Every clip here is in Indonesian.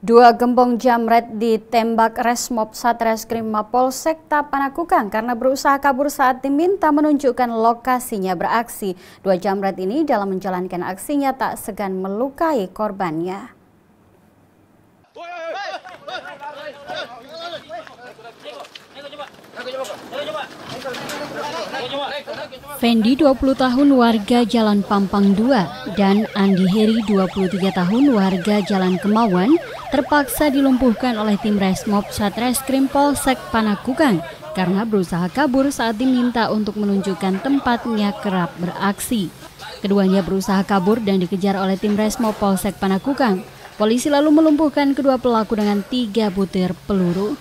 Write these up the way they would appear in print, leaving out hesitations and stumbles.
Dua gembong jamret ditembak Resmob Satreskrim Mapolsek Panakukang karena berusaha kabur saat diminta menunjukkan lokasinya beraksi. Dua jamret ini dalam menjalankan aksinya tak segan melukai korbannya. Fendi 20 tahun warga Jalan Pampang 2 dan Andi Heri 23 tahun warga Jalan Kemauan terpaksa dilumpuhkan oleh tim Resmob Satreskrim Polsek Panakukang karena berusaha kabur saat diminta untuk menunjukkan tempatnya kerap beraksi. Keduanya berusaha kabur dan dikejar oleh tim Resmob Polsek Panakukang. Polisi lalu melumpuhkan kedua pelaku dengan 3 butir peluru.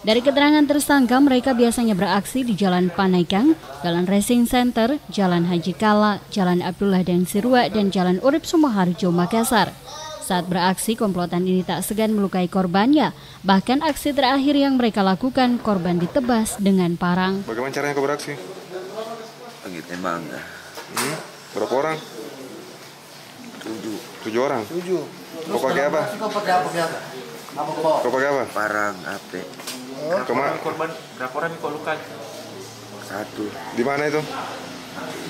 Dari keterangan tersangka, mereka biasanya beraksi di Jalan Panaikang, Jalan Racing Center, Jalan Haji Kala, Jalan Abdullah dan Sirwa, dan Jalan Urip Sumoharjo, Makassar. Saat beraksi, komplotan ini tak segan melukai korbannya. Bahkan aksi terakhir yang mereka lakukan, korban ditebas dengan parang. Bagaimana caranya kau beraksi? Lagi tembak. Berapa orang? 7 orang? 7. Kau pakai apa? Kau pakai apa biasa? Kau pakai apa? Parang AP. Korban berapa orang kau lukai? 1. Di mana itu?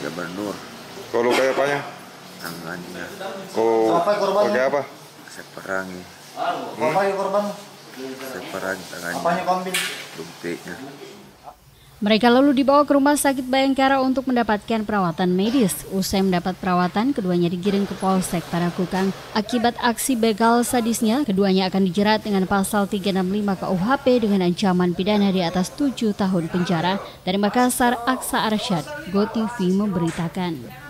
Gubernur. Kau lukai apanya? Tangannya. Kau pakai apa? Saya perangi. Kau pakai korban? Saya perangi tangannya. Apanya kau ambil? Dompetnya. Mereka lalu dibawa ke Rumah Sakit Bayangkara untuk mendapatkan perawatan medis. Usai mendapat perawatan, keduanya digiring ke Polsek Panakukang. Akibat aksi begal sadisnya, keduanya akan dijerat dengan pasal 365 KUHP dengan ancaman pidana di atas 7 tahun penjara. Dari Makassar, Aksa Arsyad, GoTV memberitakan.